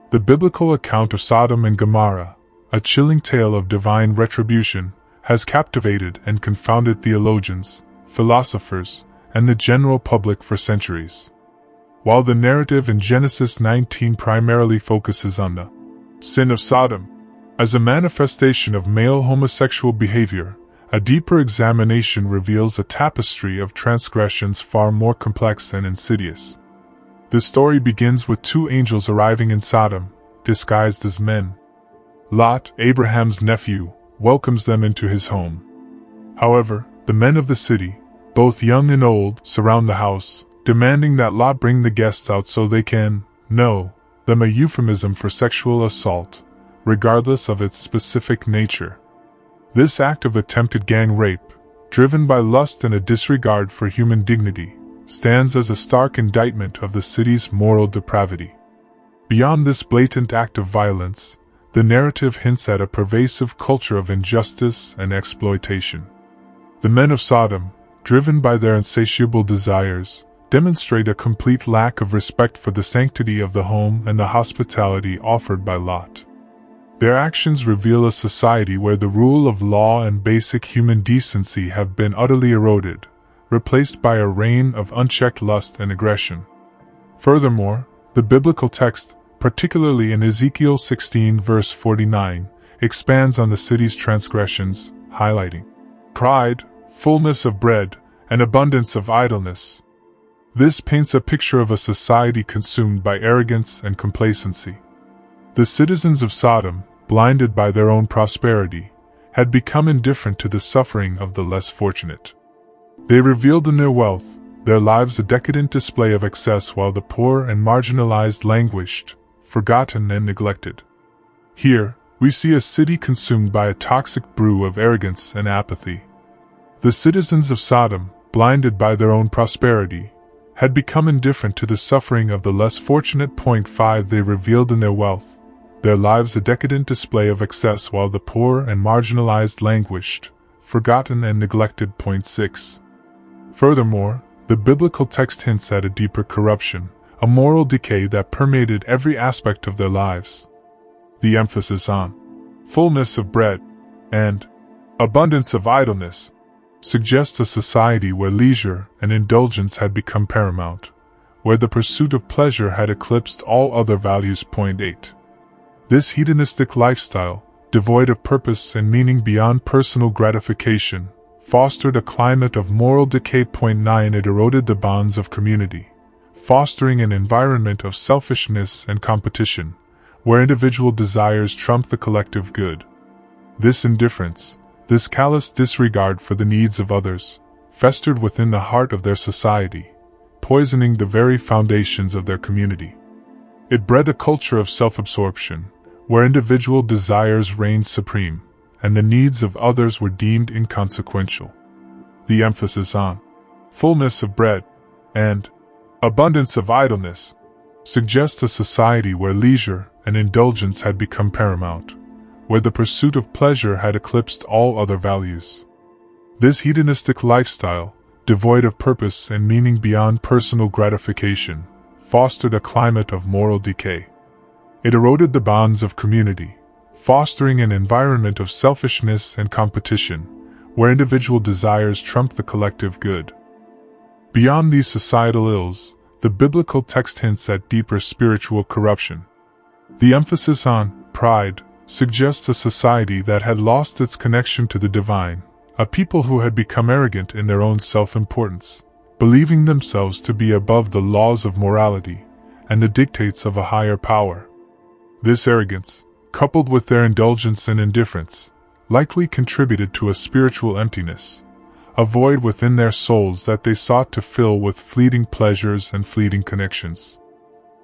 The biblical account of Sodom and Gomorrah, a chilling tale of divine retribution, has captivated and confounded theologians, philosophers, and the general public for centuries. While the narrative in Genesis 19 primarily focuses on the sin of Sodom as a manifestation of male homosexual behavior, a deeper examination reveals a tapestry of transgressions far more complex and insidious. The story begins with two angels arriving in Sodom, disguised as men. Lot, Abraham's nephew, welcomes them into his home. However, the men of the city, both young and old, surround the house, demanding that Lot bring the guests out so they can know them, a euphemism for sexual assault, regardless of its specific nature. This act of attempted gang rape, driven by lust and a disregard for human dignity, stands as a stark indictment of the city's moral depravity. Beyond this blatant act of violence, the narrative hints at a pervasive culture of injustice and exploitation. The men of Sodom, driven by their insatiable desires, demonstrate a complete lack of respect for the sanctity of the home and the hospitality offered by Lot. Their actions reveal a society where the rule of law and basic human decency have been utterly eroded, replaced by a reign of unchecked lust and aggression. Furthermore, the biblical text, particularly in Ezekiel 16 verse 49, expands on the city's transgressions, highlighting pride, fullness of bread, and abundance of idleness. This paints a picture of a society consumed by arrogance and complacency. The citizens of Sodom, blinded by their own prosperity, had become indifferent to the suffering of the less fortunate. They revealed in their wealth, their lives a decadent display of excess, while the poor and marginalized languished, forgotten and neglected. Here, we see a city consumed by a toxic brew of arrogance and apathy. The citizens of Sodom, blinded by their own prosperity, had become indifferent to the suffering of the less fortunate. 5 They revealed in their wealth, their lives a decadent display of excess, while the poor and marginalized languished, forgotten and neglected. 6 Furthermore, the biblical text hints at a deeper corruption, a moral decay that permeated every aspect of their lives. The emphasis on fullness of bread and abundance of idleness suggests a society where leisure and indulgence had become paramount, where the pursuit of pleasure had eclipsed all other values. 8 This hedonistic lifestyle, devoid of purpose and meaning beyond personal gratification, fostered a climate of moral decay. 9 It eroded the bonds of community, fostering an environment of selfishness and competition, where individual desires trump the collective good. This indifference, this callous disregard for the needs of others, festered within the heart of their society, poisoning the very foundations of their community. It bred a culture of self-absorption, where individual desires reigned supreme, and the needs of others were deemed inconsequential. The emphasis on fullness of bread and abundance of idleness suggests a society where leisure and indulgence had become paramount, where the pursuit of pleasure had eclipsed all other values. This hedonistic lifestyle, devoid of purpose and meaning beyond personal gratification, fostered a climate of moral decay. It eroded the bonds of community, fostering an environment of selfishness and competition, where individual desires trumped the collective good. Beyond these societal ills, the biblical text hints at deeper spiritual corruption. The emphasis on pride suggests a society that had lost its connection to the divine, a people who had become arrogant in their own self-importance, believing themselves to be above the laws of morality and the dictates of a higher power. This arrogance, coupled with their indulgence and indifference, likely contributed to a spiritual emptiness, a void within their souls that they sought to fill with fleeting pleasures and fleeting connections.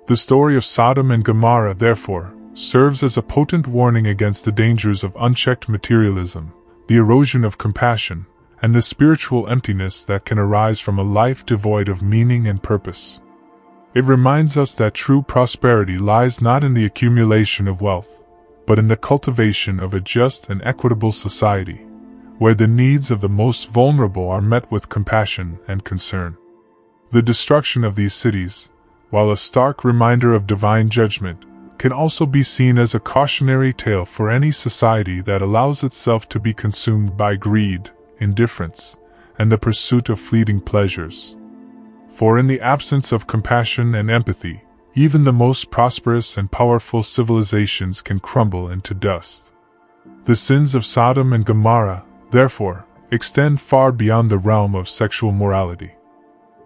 The story of Sodom and Gomorrah, therefore, serves as a potent warning against the dangers of unchecked materialism, the erosion of compassion, and the spiritual emptiness that can arise from a life devoid of meaning and purpose. It reminds us that true prosperity lies not in the accumulation of wealth, but in the cultivation of a just and equitable society, where the needs of the most vulnerable are met with compassion and concern. The destruction of these cities, while a stark reminder of divine judgment, can also be seen as a cautionary tale for any society that allows itself to be consumed by greed, indifference, and the pursuit of fleeting pleasures. For in the absence of compassion and empathy, even the most prosperous and powerful civilizations can crumble into dust. The sins of Sodom and Gomorrah, therefore, extend far beyond the realm of sexual morality.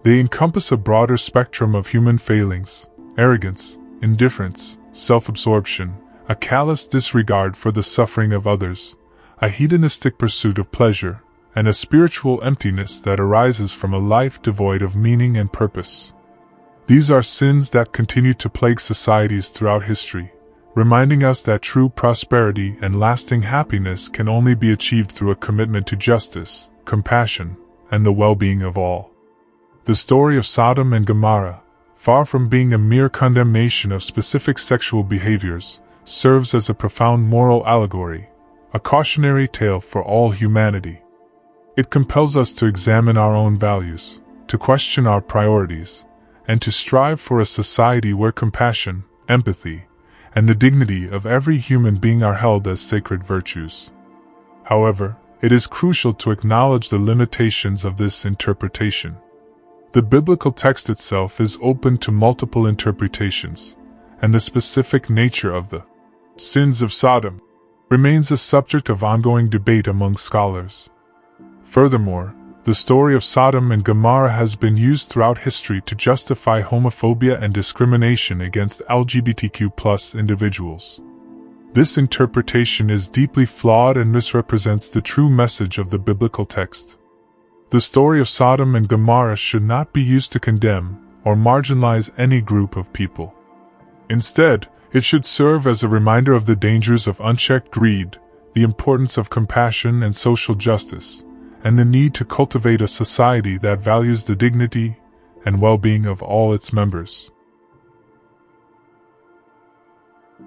They encompass a broader spectrum of human failings: arrogance, indifference, self-absorption, a callous disregard for the suffering of others, a hedonistic pursuit of pleasure, and a spiritual emptiness that arises from a life devoid of meaning and purpose. These are sins that continue to plague societies throughout history, reminding us that true prosperity and lasting happiness can only be achieved through a commitment to justice, compassion, and the well-being of all. The story of Sodom and Gomorrah, far from being a mere condemnation of specific sexual behaviors, serves as a profound moral allegory, a cautionary tale for all humanity. It compels us to examine our own values, to question our priorities, and to strive for a society where compassion, empathy, and the dignity of every human being are held as sacred virtues. However, it is crucial to acknowledge the limitations of this interpretation. The biblical text itself is open to multiple interpretations, and the specific nature of the sins of Sodom remains a subject of ongoing debate among scholars. Furthermore, the story of Sodom and Gomorrah has been used throughout history to justify homophobia and discrimination against LGBTQ+ individuals. This interpretation is deeply flawed and misrepresents the true message of the biblical text. The story of Sodom and Gomorrah should not be used to condemn or marginalize any group of people. Instead, it should serve as a reminder of the dangers of unchecked greed, the importance of compassion and social justice, and the need to cultivate a society that values the dignity and well-being of all its members.